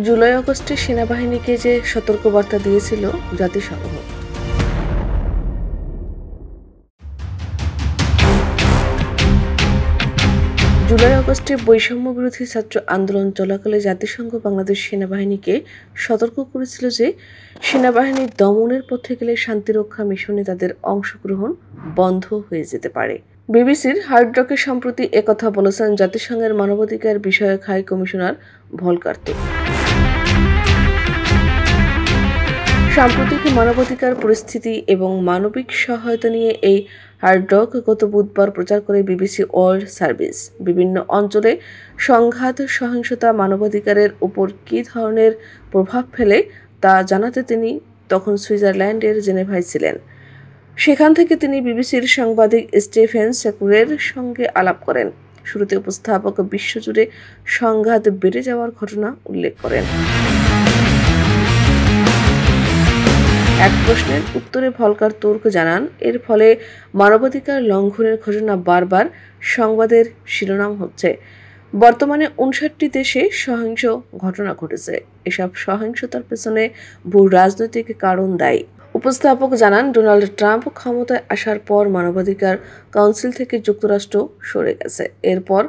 জুলাই আগস্টে সেনাবাহিনীকে যে সতর্কবার্তা দিয়েছিল জাতিসংঘ। জুলাই আগস্টে বৈষম্য বিরোধী ছাত্র আন্দোলন চলাকালে জাতিসংঘ বাংলাদেশ সেনাবাহিনীকে সতর্ক করেছিল যে সেনাবাহিনীর দমনের পথে গেলে শান্তিরক্ষা মিশনে তাদের অংশগ্রহণ বন্ধ হয়ে যেতে পারে। বিবিসির হার্ড রকে সম্প্রতি একথা বলেছেন জাতিসংঘের মানবাধিকার বিষয়ক হাই কমিশনার ভলকার তুর্ক। সাম্প্রতিক মানবাধিকার পরিস্থিতি এবং মানবিক সহায়তা নিয়ে এই হার্ড রক গত বুধবার প্রচার করে বিবিসি ওয়ার্ল্ড সার্ভিস। বিভিন্ন অঞ্চলে সংঘাত, সহিংসতা মানবাধিকারের উপর কী ধরনের প্রভাব ফেলে তা জানাতে তিনি তখন সুইজারল্যান্ডের জেনেভায় ছিলেন। সেখান থেকে তিনি বিবিসির সাংবাদিক স্টিফেন সেকুরের সঙ্গে আলাপ করেন। শুরুতে উপস্থাপক বিশ্বজুড়ে সংঘাত বেড়ে যাওয়ার ঘটনা উল্লেখ করেন। এক প্রশ্নের উত্তরে ভলকার তুর্ক জানান, এর ফলে মানবাধিকার লঙ্ঘনের ঘটনা বারবার সংবাদের শিরোনাম হচ্ছে। বর্তমানে 59টি দেশে সহিংস ঘটনা ঘটেছে। এসব সহিংসতার পেছনে ভূ রাজনৈতিক কারণ দায়ী। উপস্থাপক জানান, ডোনাল্ড ট্রাম্প ক্ষমতায় আসার পর মানবাধিকার কাউন্সিল থেকে যুক্তরাষ্ট্র সরে গেছে। এরপর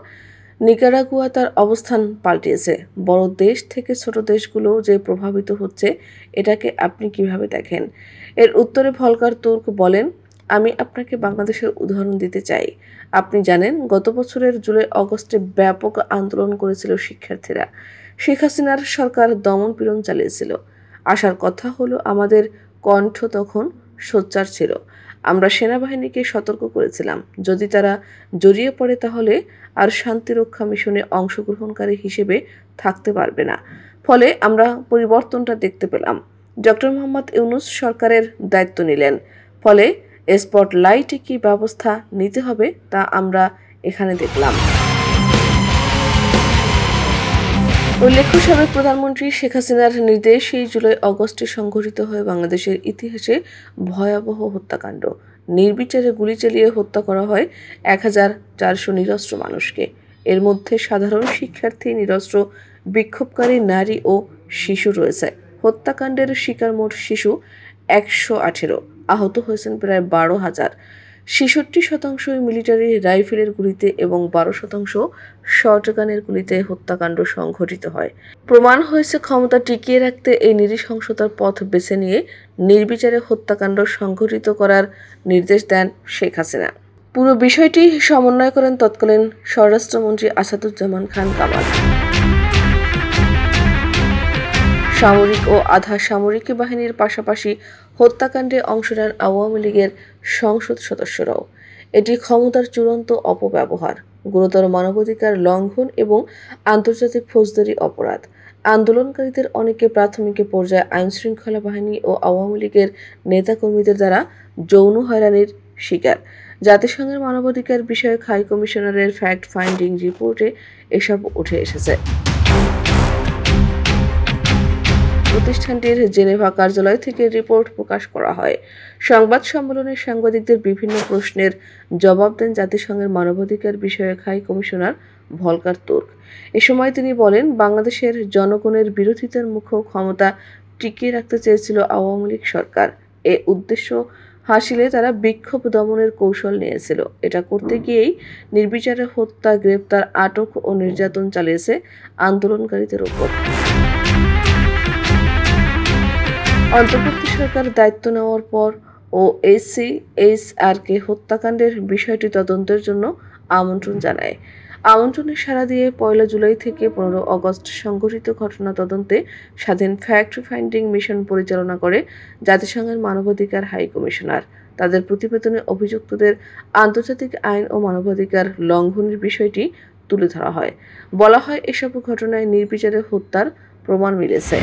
নিকারাগুয়া তার অবস্থান পাল্টিয়েছে। বড় দেশ থেকে ছোট দেশগুলো যে প্রভাবিত হচ্ছে, এটাকে আপনি কিভাবে দেখেন? এর উত্তরে ভলকার তুর্ক বলেন, আমি আপনাকে বাংলাদেশের উদাহরণ দিতে চাই। আপনি জানেন, গত বছরের জুলাই আগস্টে ব্যাপক আন্দোলন করেছিল শিক্ষার্থীরা। শেখ হাসিনার সরকার দমন-পীড়ন চালিয়েছিল। আসার কথা হলো, আমাদের কণ্ঠ তখন সোচ্চার ছিল। আমরা সেনাবাহিনীকে সতর্ক করেছিলাম, যদি তারা জড়িয়ে পড়ে তাহলে আর শান্তিরক্ষা মিশনে অংশগ্রহণকারী হিসেবে থাকতে পারবে না। ফলে আমরা পরিবর্তনটা দেখতে পেলাম। ডক্টর মোহাম্মদ ইউনূস সরকারের দায়িত্ব নিলেন। ফলে স্পটলাইটে কী ব্যবস্থা নিতে হবে তা আমরা এখানে দেখলাম। উল্লেখ্য, সাবেক প্রধানমন্ত্রী শেখ হাসিনার নির্দেশেই জুলাই আগস্টে সংঘটিত হয় বাংলাদেশের ইতিহাসে ভয়াবহ হত্যাকাণ্ড। নির্বিচারে গুলি চালিয়ে হত্যা করা হয় 1400 নিরস্ত্র মানুষকে। এর মধ্যে সাধারণ শিক্ষার্থী, নিরস্ত্র বিক্ষোভকারী, নারী ও শিশু রয়েছে। হত্যাকাণ্ডের শিকার মোট শিশু 118, আহত হয়েছেন প্রায় 12,000। 66% মিলিটারি রাইফেলের গুলিতে এবং 12% শর্টগানের গুলিতে হত্যাকাণ্ড সংঘটিত হয়। প্রমাণ হয়েছে, ক্ষমতা টিকিয়ে রাখতে এই নৃশংসতার পথ বেছে নিয়ে নির্বিচারে হত্যাকাণ্ড সংঘটিত করার নির্দেশ দেন শেখ হাসিনা। পুরো বিষয়টি সমন্বয় করেন তৎকালীন স্বরাষ্ট্রমন্ত্রী আসাদুজ্জামান খান কামাল। সামরিক ও আধা সামরিক বাহিনীর পাশাপাশি হত্যাকাণ্ডে অংশ নেন আওয়ামী লীগের সংসদ সদস্যরাও। এটি ক্ষমতার চূড়ান্ত অপব্যবহার, গুরুতর মানবাধিকার লঙ্ঘন এবং আন্তর্জাতিক ফৌজদারি অপরাধ। আন্দোলনকারীদের অনেকে প্রাথমিক পর্যায়ে আইনশৃঙ্খলা বাহিনী ও আওয়ামী লীগের নেতাকর্মীদের দ্বারা যৌন হয়রানির শিকার। জাতিসংঘের মানবাধিকার বিষয়ক হাই কমিশনারের ফ্যাক্ট ফাইন্ডিং রিপোর্টে এসব উঠে এসেছে। প্রতিষ্ঠানটির জেনেভা কার্যালয় থেকে রিপোর্ট প্রকাশ করা হয়। সংবাদ সম্মেলনে সাংবাদিকদের বিভিন্ন প্রশ্নের জবাব দেন জাতিসংঘের মানবাধিকার বিষয়ক হাই কমিশনার ভলকার তুর্ক। এ সময় তিনি বলেন, বাংলাদেশের জনগণের বিরোধিতার মুখেও ক্ষমতা টিকিয়ে রাখতে চেয়েছিল আওয়ামী লীগ সরকার। এ উদ্দেশ্য হাসিলে তারা বিক্ষোভ দমনের কৌশল নিয়েছিল। এটা করতে গিয়েই নির্বিচারে হত্যা, গ্রেপ্তার, আটক ও নির্যাতন চালিয়েছে আন্দোলনকারীদের ওপর। অন্তর্বর্তী সরকার দায়িত্ব নেওয়ার পর OACHRকে হত্যাকাণ্ডের বিষয়টি তদন্তের জন্য আমন্ত্রণ জানায়। আমন্ত্রণে সাড়া দিয়ে 1 জুলাই থেকে 15 আগস্ট সংঘটিত ঘটনা তদন্তে স্বাধীন ফ্যাক্ট ফাইন্ডিং মিশন পরিচালনা করে জাতিসংঘের মানবাধিকার হাই কমিশনার। তাদের প্রতিবেদনে অভিযুক্তদের আন্তর্জাতিক আইন ও মানবাধিকার লঙ্ঘনের বিষয়টি তুলে ধরা হয়। বলা হয়, এসব ঘটনায় নির্বিচারে হত্যার প্রমাণ মিলেছে।